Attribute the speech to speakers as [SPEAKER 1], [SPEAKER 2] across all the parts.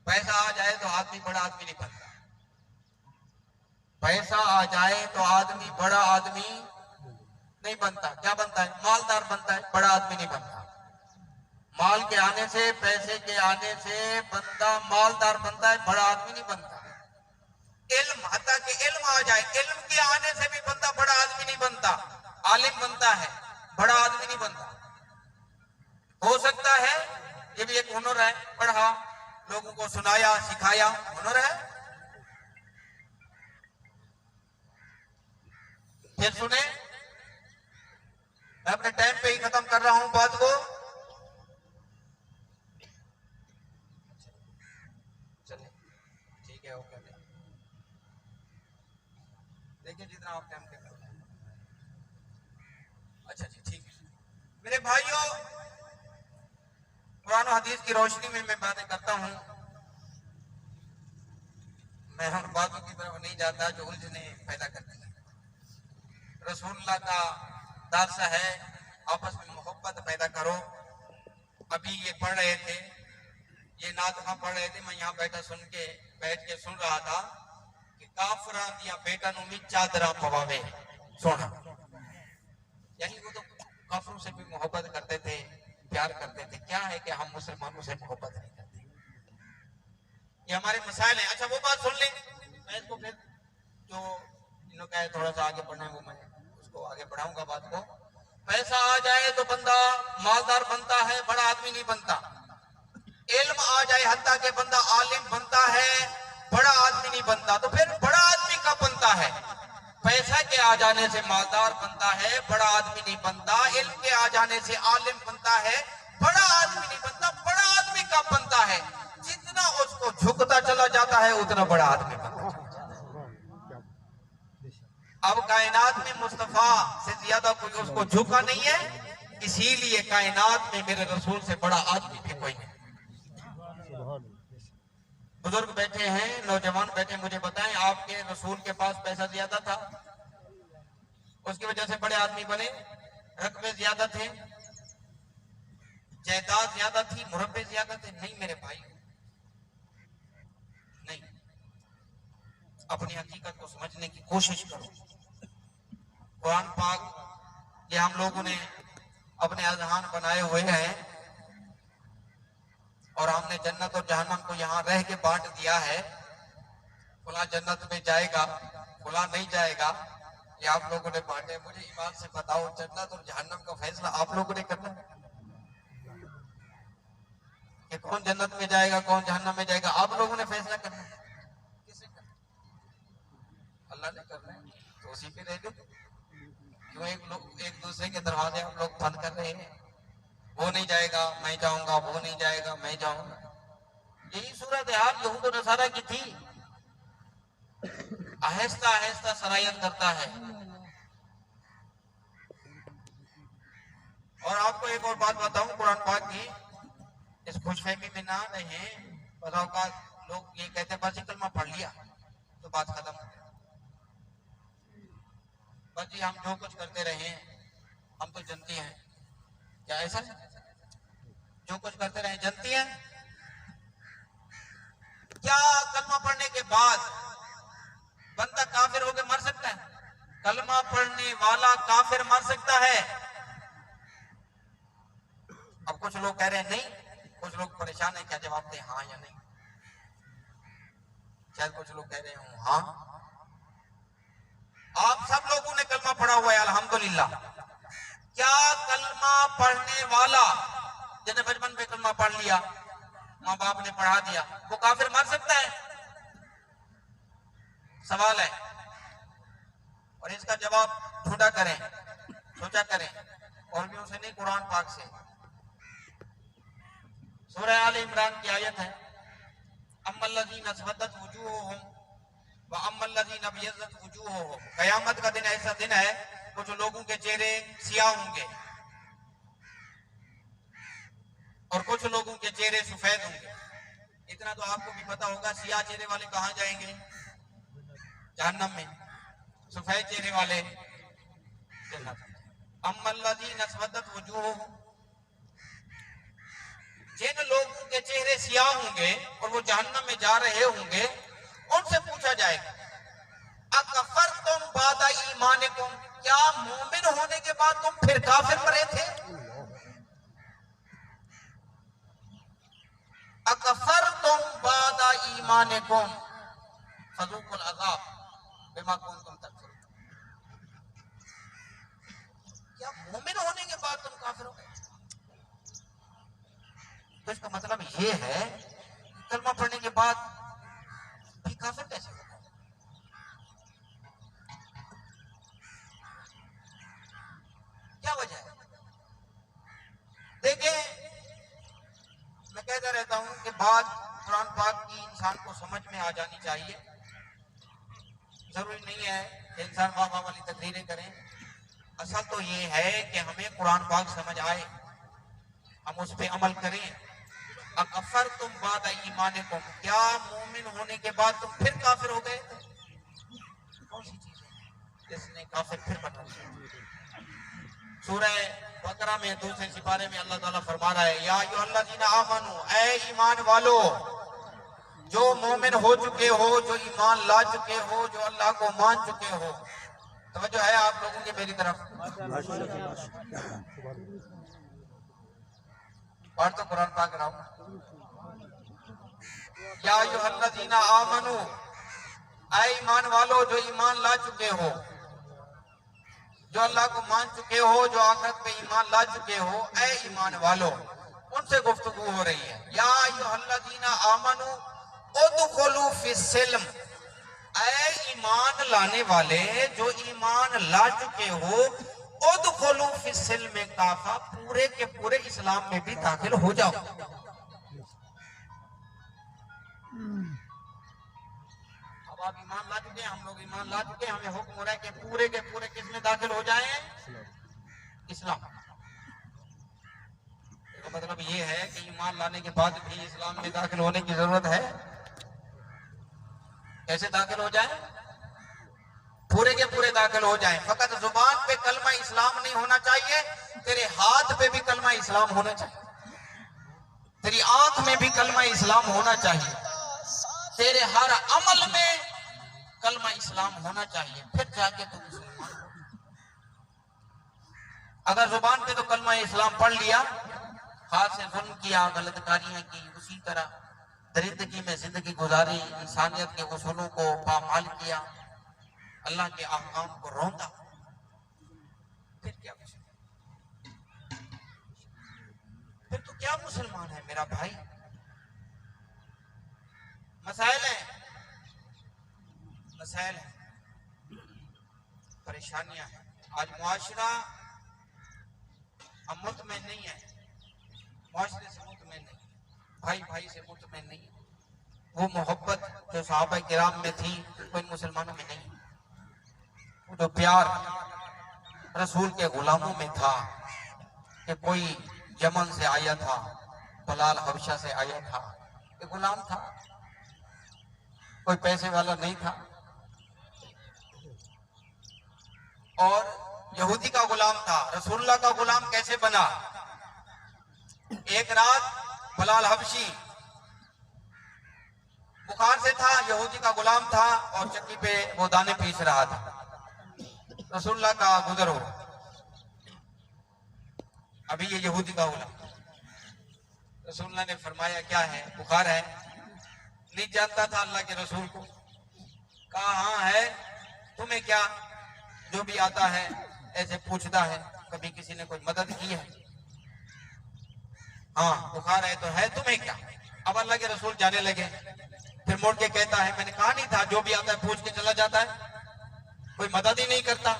[SPEAKER 1] पैसा आ जाए तो आदमी बड़ा आदमी नहीं बनता। पैसा आ जाए तो आदमी बड़ा आदमी नहीं बनता। क्या बनता है? मालदार बनता है, बड़ा आदमी नहीं बनता। माल के आने से, पैसे के आने से बंदा मालदार बनता है, बड़ा आदमी नहीं बनता। इल्म, हत्ता कि इल्म आ जाए, इल्म के आने से भी बंदा बड़ा आदमी नहीं बनता। आलिम बनता है, बड़ा आदमी नहीं बनता। हो सकता है, ये भी एक हुनर है, पढ़ा, लोगों को सुनाया, सिखाया, हुनर है। फिर सुने, मैं अपने टाइम पे ही खत्म कर रहा हूं बात को। चलिए ठीक है, ओके। देखिए जितना आप टाइम के कर। अच्छा जी, ठीक है मेरे भाइयों, कुरान और हदीस की रोशनी में मैं बातें करता हूं। मैं उन बातों की तरफ नहीं जाता जो उलझने पैदा करती है। रसूलुल्लाह का दासा है, आपस में मोहब्बत पैदा करो। अभी ये पढ़ रहे थे, ये नात खां पढ़ रहे थे, मैं यहाँ बैठ के सुन रहा था कि काफरा दिया बेटा नु भी चादरा पवावे सोना। यानी वो तो काफरों से भी मोहब्बत करते थे, प्यार करते थे। क्या है कि हम मुसलमानों से मोहब्बत नहीं करते। ये हमारे मसाइल हैं। अच्छा वो बात सुन लें, मैं इसको फिर जो इन्होंने कहा थोड़ा सा आगे बढ़ना है वो मैं उसको आगे बढ़ाऊंगा बात को। पैसा आ जाए तो बंदा मालदार बनता है, बड़ा आदमी नहीं बनता। इल्म आ जाए हत्ता के बंदा आलिम बनता है, बड़ा आदमी नहीं बनता। तो फिर बड़ा आदमी कब बनता है? पैसा के आ जाने से मालदार बनता है, बड़ा आदमी नहीं बनता। इल्म के आ जाने से आलिम बनता है, बड़ा आदमी नहीं बनता। बड़ा आदमी कब बनता है? जितना उसको झुकता चला जाता है उतना बड़ा आदमी बनता है। अब कायनात में मुस्तफा से ज्यादा कोई उसको झुका नहीं है, इसीलिए कायनात में मेरे रसूल से बड़ा आदमी भी कोई नहीं। बुजुर्ग बैठे हैं, नौजवान बैठे, मुझे बताएं आपके रसूल के पास पैसा ज्यादा था, उसकी वजह से बड़े आदमी बने? रकबे ज्यादा थे, जायदाद ज्यादा थी, मुरब्बे ज्यादा थे? नहीं मेरे भाई, नहीं। अपनी हकीकत को समझने की कोशिश करो। कुरान पाक ये हम लोगों ने अपने अजहान बनाए हुए हैं और हमने जन्नत और जहन्नम को यहाँ रह के बांट दिया है। फुला जन्नत में जाएगा, फुला नहीं जाएगा, ये आप लोगों ने बांटे। मुझे ईमान से बताओ, जन्नत और जहन्नम का फैसला आप लोगों ने करना है कि कौन जन्नत में जाएगा कौन जहन्नम में जाएगा? आप लोगों ने फैसला करना है। किसे करना? अल्लाह ने करना है, तो उसी पे रह लो। क्यों एक दूसरे के दरवाजे हम लोग बंद कर रहे हैं? वो नहीं जाएगा मैं जाऊंगा, वो नहीं जाएगा मैं जाऊंगा। यही सूरत हाल यहूद और नसारा की थी। आहिस्ता आहिस्ता सरायत करता है। और आपको एक और बात बताऊं कुरान पाक की, इस खुशफहमी में ना रहे। बताओ का लोग ये कहते हैं बस कलमा पढ़ लिया तो बात खत्म हो गई। बस जी हम जो कुछ करते रहे हम तो जनती हैं। क्या ऐसा है? जो कुछ करते रहे जनती हैं? क्या कलमा पढ़ने के बाद बंदा काफिर होकर मर सकता है? कलमा पढ़ने वाला काफिर मर सकता है? अब कुछ लोग कह रहे हैं नहीं, कुछ लोग परेशान है क्या जवाब दे, हाँ या नहीं? शायद कुछ लोग कह रहे हो हाँ। आप सब लोगों ने कलमा पढ़ा हुआ है अल्हम्दुलिल्लाह। क्या कलमा पढ़ने वाला जिन्हें बचपन में कलमा पढ़ लिया, माँ बाप ने पढ़ा दिया, वो काफिर मर सकता है? सवाल है। और इसका जवाब ढूंढा करें, सोचा करें, और भी उसे नहीं कुरान पाक से। सूरह आल इमरान की आयत है, अम्मल्लज़ीना अस्वद्दत वुजूहुहुम व अम्मल्लज़ीना अब्यज़्ज़त वुजूहुहुम। कयामत का दिन ऐसा दिन है कुछ लोगों के चेहरे सियाह होंगे और कुछ लोगों के चेहरे सफेद होंगे। इतना तो आपको भी पता होगा, सियाह चेहरे वाले कहाँ जाएंगे? जहन्नम में। सफेद चेहरे वाले जन्नत। अम्मल्लज़ीना अस्वद्दत वुजूहुहुम, जिन लोगों के चेहरे सियाह होंगे और वो जहन्नम में जा रहे होंगे, उनसे पूछा जाएगा अकफरतुम बादा ईमानिकुम, क्या मोमिन होने के बाद तुम फिर काफिर बने थे? अकफरतुम बादा ईमानिकुम फज़ूकुल अज़ाब बिमा कुंतुम तकफुरून, क्या मोमिन होने के बाद तुम काफिर हो गए? तो इसका मतलब ये है कलमा पढ़ने के बाद भी काफिर कैसे हो? क्या वजह है? देखिए, मैं कहता रहता हूं कि बात कुरान पाक की इंसान को समझ में आ जानी चाहिए। जरूरी नहीं है कि इंसान वाह वाली तकरीरें करें। असल तो ये है कि हमें कुरान पाक समझ आए, हम उस पर अमल करें। अकफर तुम बाद ईमानिकुम, क्या मोमिन होने के बाद तुम फिर काफिर हो गए? कौन सी चीज है जिसने काफिर फिर बना दिया? सूरह बकरा में दूसरे सिपारे में अल्लाह ताला फरमा रहा है, या अय्युहल्लज़ीना आमनू, ऐ ईमान वालो, जो मोमिन हो चुके हो, जो ईमान ला चुके हो, जो अल्लाह को मान चुके हो। तवज्जो है आप लोगों की मेरी तरफ? और तो कुरान पाक रहा हूं, या अय्युहल्लज़ीना आमनू, ऐ ईमान वालो, जो ईमान ला चुके हो, जो अल्लाह को मान चुके हो, जो आखिरत पे ईमान ला चुके हो, ऐ ईमान वालो, उनसे गुफ्तगू हो रही है। या अय्युहल्लज़ीना आमनू उदखुलू फिस्सिल्म, ऐ ईमान लाने वाले, जो ईमान ला चुके हो, उदखुलू फिस्सिल्म काफा, पूरे के पूरे इस्लाम में भी दाखिल हो जाओ। अब आप ईमान ला चुके हैं, हम लोग ईमान ला चुके हैं, हमें हुक्म हो रहा है कि पूरे के पूरे किस में दाखिल हो जाएं? इस्लाम। तो मतलब ये है कि ईमान लाने के बाद भी इस्लाम में दाखिल होने की जरूरत है। कैसे दाखिल हो जाए? पूरे के पूरे दाखिल हो जाएं। फकत जुबान पे कलमा इस्लाम नहीं होना चाहिए, तेरे हाथ पे भी कलमा इस्लाम होना चाहिए, तेरी आंख में भी कलमा इस्लाम होना चाहिए, तेरे हर अमल में कलमा इस्लाम होना चाहिए, फिर जाके तुम मुसलमान हो। अगर जुबान पे तो कलमा इस्लाम पढ़ लिया, हाथ से जुल्म किया, गलतकारियां की, उसी तरह दरिंदगी में जिंदगी गुजारी, इंसानियत के उसूलों को पामाल किया, अल्लाह के अहकाम को रौंदा, फिर क्या मुसलमान? फिर तो क्या मुसलमान है मेरा भाई? मसाइल है, मसाइल है, परेशानियां हैं। आज मुआशरा हम मुतमईन नहीं है, मुआशरे से मुतमईन नहीं, भाई भाई से मुतमईन नहीं। वो मोहब्बत जो सहाबा किराम में थी वो इन मुसलमानों में नहीं। वो जो प्यार रसूल के गुलामों में था, कि कोई यमन से आया था, बलाल हबशा से आया था, ये गुलाम था, कोई पैसे वाला नहीं था। और यहूदी का गुलाम था। रसूलुल्लाह का गुलाम कैसे बना? एक रात बलाल हबशी बुखार से था, यहूदी का गुलाम था, और चक्की पे वो दाने पीस रहा था। रसूलुल्लाह का गुजर हो, अभी ये यहूदी का गुलाम, रसूलुल्लाह ने फरमाया क्या है? बुखार है। नहीं जानता था अल्लाह के रसूल को। कहा हाँ है, तुम्हें क्या? जो भी आता है ऐसे पूछता है, कभी किसी ने कोई मदद की है? हाँ बुखार है तो है, तुम्हें क्या? अब अल्लाह के रसूल जाने लगे, फिर मुड़ के कहता है मैंने कहा नहीं था, जो भी आता है पूछ के चला जाता है, कोई मदद ही नहीं करता।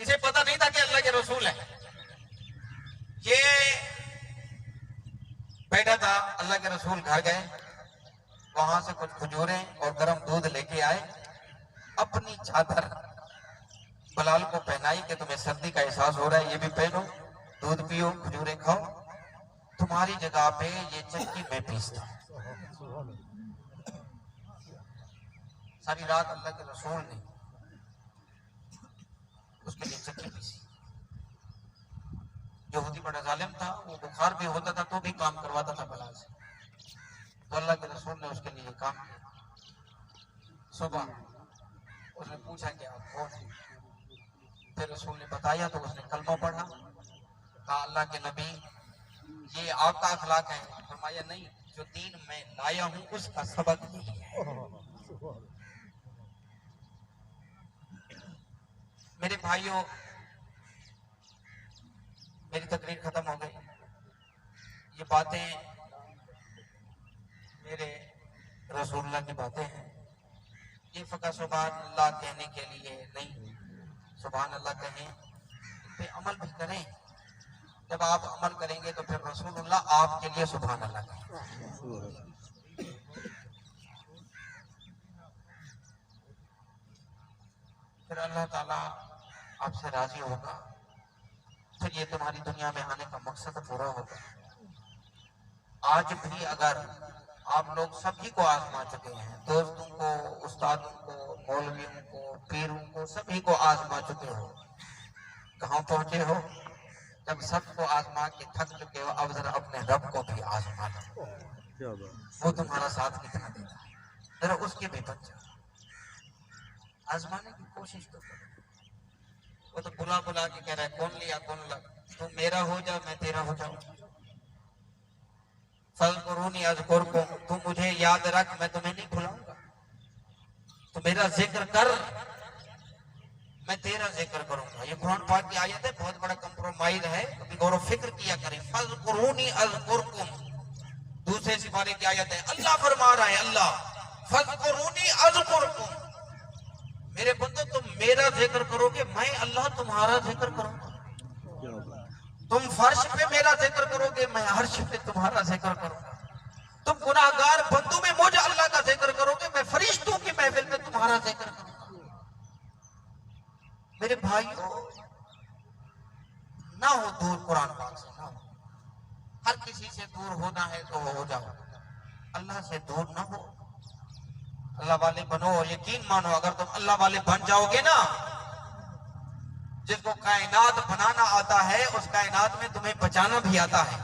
[SPEAKER 1] इसे पता नहीं था कि अल्लाह के रसूल है। ये बैठा था, अल्लाह के रसूल घर गए, वहां से कुछ खजूरें और गर्म दूध लेके आए, अपनी चादर बलाल को पहनाई कि तुम्हें सर्दी का एहसास हो रहा है, ये भी पहनो, दूध पियो, खजूरें खाओ, तुम्हारी जगह पे ये चक्की में पीसता। सारी रात अल्लाह के रसूल ने उसके लिए चक्की पीसी। यहूदी बड़ा जालिम था, वो बुखार भी होता था तो भी काम करवाता था बिलाल से। तो अल्लाह के रसूल ने उसके लिए काम किया। सुबह उसने पूछा कि आप कौन? फिर रसूल ने बताया तो उसने कलमा पढ़ा। कहा अल्लाह के नबी ये आपका अखलाक है? फरमाया नहीं, जो दीन मैं लाया हूं उसका सबक यही है। मेरे भाइयों, मेरी तकरीर खत्म हो गई। ये बातें मेरे रसूलुल्लाह की बातें हैं। ये फकत सुभान अल्लाह कहने के लिए नहीं, सुभान अल्लाह कहें, इन पे अमल भी करें। जब आप अमल करेंगे तो फिर रसूलुल्लाह आपके लिए सुभान अल्लाह कहें। फिर अल्लाह ताला आपसे राजी होगा, फिर ये तुम्हारी दुनिया में आने का मकसद पूरा होगा। आज भी अगर आप लोग सभी को आजमा चुके हैं, दोस्तों को, उस्तादों को, मौलवियों को, पीरों को, सभी को आजमा चुके हो। कहाँ पहुंचे हो? जब सबको आजमा के थक चुके हो, अब जरा अपने रब को भी आजमा लो। वो तुम्हारा साथ कितना देता है, जरा उसके भी बन जाओ। आजमाने की कोशिश तो करो। वो तो बुला बुला के कह रहा है कौन लिया कौन ला, तुम मेरा हो जाओ मैं तेरा हो जाऊं। फज़कुरूनी अज़कुरकुम, तुम मुझे याद रख मैं तुम्हें नहीं भुलाऊंगा। तो मेरा जिक्र कर, मैं तेरा जिक्र करूंगा। ये कुरान पाक की आयत है, बहुत बड़ा कंप्रोमाइज है, कभी गौर फिक्र किया करें। फज़कुरूनी अज़कुरकुम, दूसरे सिपारे की आयत है, अल्लाह फरमा रहा है, अल्लाह फज़कुरूनी अज़कुरकुम, मेरे बंदो तुम मेरा जिक्र करोगे, मैं अल्लाह तुम्हारा जिक्र करूंगा। तुम फर्श पे मेरा जिक्र करोगे, मैं अर्श पे तुम्हारा जिक्र करूंगा। तुम गुनाहगार बंदों में मुझे अल्लाह का जिक्र करोगे, मैं फरिश्तों की महफिल में तुम्हारा जिक्र करूंगा। मेरे भाइयों, ना हो दूर कुरान पाक से, ना हो। हर किसी से दूर होना है तो हो जाओ, अल्लाह से दूर ना हो। अल्लाह वाले बनो और यकीन मानो, अगर तुम अल्लाह वाले बन जाओगे ना, जिसको कायनात बनाना आता है उस कायनात में तुम्हें बचाना भी आता है।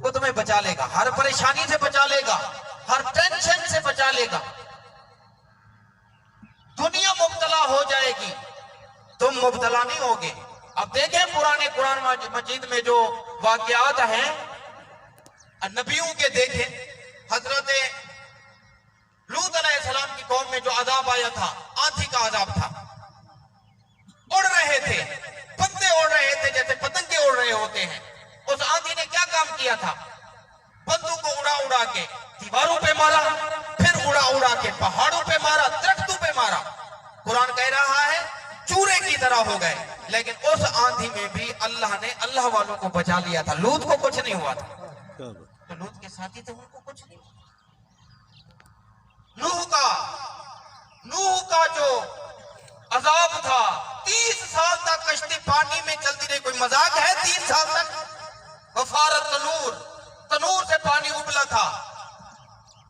[SPEAKER 1] वो तुम्हें बचा लेगा, हर परेशानी से बचा लेगा, हर टेंशन से बचा लेगा। दुनिया मुब्तला हो जाएगी, तुम मुब्तला नहीं होगे। अब देखें पुराने कुरान मजीद में जो वाकयात हैं नबियों के, देखें हजरत लूत अलैहिस्सलाम की कौम में जो अजाब आया था, आंधी का अजाब था। उड़ रहे थे, पत्ते उड़ रहे थे जैसे पतंगे उड़ रहे होते हैं। उस आंधी ने क्या काम किया था? बंदूक को उड़ा उड़ा के दीवारों पे मारा, फिर उड़ा उड़ा के पहाड़ों पे मारा, दरख्तों पे मारा। कुरान कह रहा है चूरे की तरह हो गए। लेकिन उस आंधी में भी अल्लाह ने अल्लाह वालों को बचा लिया था। लूत को कुछ नहीं हुआ था, तो लूत के साथी थे, उनको कुछ नहीं हुआ। नूह का जो अजाब था, 30 साल तक कश्ती पानी में चलती रही। कोई मजाक है? 30 साल तक वफारत तनूर से पानी उबला था।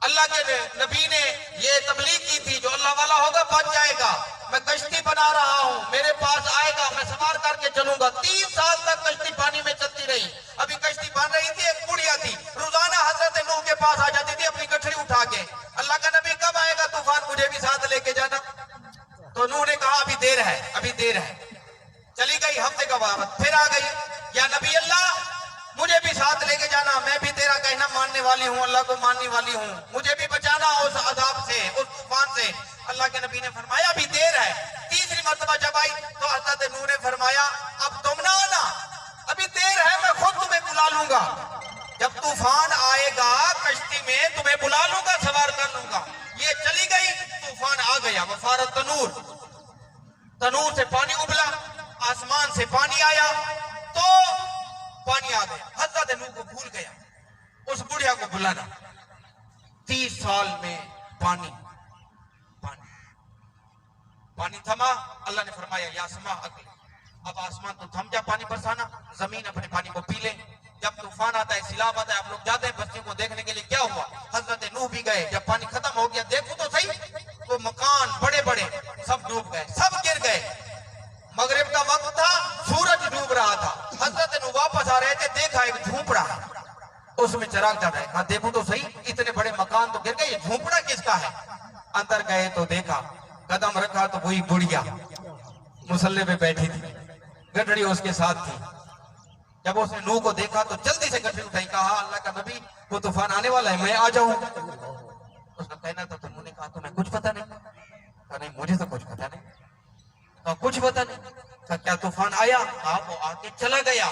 [SPEAKER 1] अल्लाह के नबी ने ये तबलीग की थी, जो अल्लाह वाला होगा बच जाएगा। मैं कश्ती बना रहा हूं, मेरे पास आएगा, मैं सवार करके चलूंगा। 30 साल तक कश्ती पानी में चलती रही। अभी कश्ती बन रही थी, एक बुढ़िया थी, रोजाना हजरत नूह के पास आ जाती थी अपनी गठरी उठा के। अल्लाह का नबी कब आएगा तूफान, मुझे भी साथ लेके जाना। तो नूह ने कहा अभी देर है, अभी देर है। चली गई, हफ्ते का बाद फिर आ गई, या नबी अल्लाह मुझे भी साथ लेके जाना, मैं भी तेरा कहना मानने वाली हूँ, अल्लाह को मानने वाली हूँ, मुझे भी बचाना उस अजाब से, उस तूफान से। अल्लाह के नबी ने फरमाया अभी देर है। तीसरी मर्तबा जब आई तो हज़रत नूह ने फरमाया अब तुम ना आना, अभी देर है, मैं खुद तुम्हें बुला लूंगा। जब तूफान आएगा कश्ती में तुम्हें बुला लूंगा, सवार कर लूंगा। ये चली गई, तूफान आ गया, वफारत तनूर से पानी उबला, आसमान से पानी आया, तो पानी आ गया। हज़रत नूह को भूल गया उस बुढ़िया को बुलाना। 30 साल में पानी थमा। अल्लाह ने फरमाया या समा अगले, अब आसमान तो थम जा पानी बरसाना, जमीन अपने पानी को पी ले। जब तूफान आता है, सैलाब आता है, आप लोग जाते हैं बस्तियों को देखने के लिए, क्या हुआ? हज़रत नूह भी गए। जब पानी खत्म हो गया, देखो तो सही, तो मकान बड़े बड़े सब डूब गए, सब गिर गए। मगरिब का वक्त था, सूरज डूब रहा था। हज़रत नूह वापस आ रहे थे, देखो तो सही, इतने बड़े मकान तो गिर गए, ये झोपड़ा किसका है? अंदर गए तो देखा, कदम रखा तो वही बुढ़िया मुसल्ले पे बैठी थी, गठड़ी उसके साथ थी। जब उसने नूह को देखा तो जल्दी से गठड़ी उठाई, कहा अल्लाह का नबी वो तूफान आने वाला है, मैं आ जाऊं। उसका कहना था तुमने कहा तुम्हें कुछ पता नहीं? कहा नहीं मुझे तो कुछ पता नहीं। कहा कुछ पता नहीं? कहा क्या तूफान आया? कहा वो आके चला गया।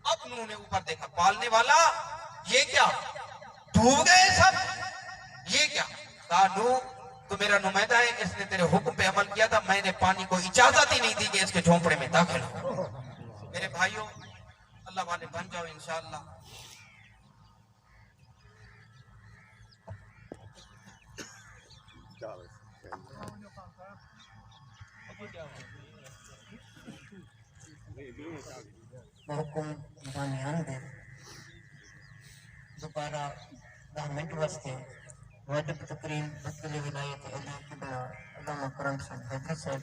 [SPEAKER 1] अब नूह ने ऊपर देखा, पालने वाला ये क्या, डूब गए सब, ये क्या? कहा नूह तो मेरा नुमाइंदा है, इसने तेरे हुक्म पे अमल किया था, मैंने पानी को इजाजत ही नहीं दी कि इसके झोंपड़े में दाखिल हो। मेरे भाइयों, अल्लाह वाले बन जाओ इंशाअल्लाह।
[SPEAKER 2] हुकुम ध्यान दे दोबारा 10 मिनट वास्ते वाजिब तकरीम वकील विलायत अली किबला अल्लामा करम साहब हैदरी साहब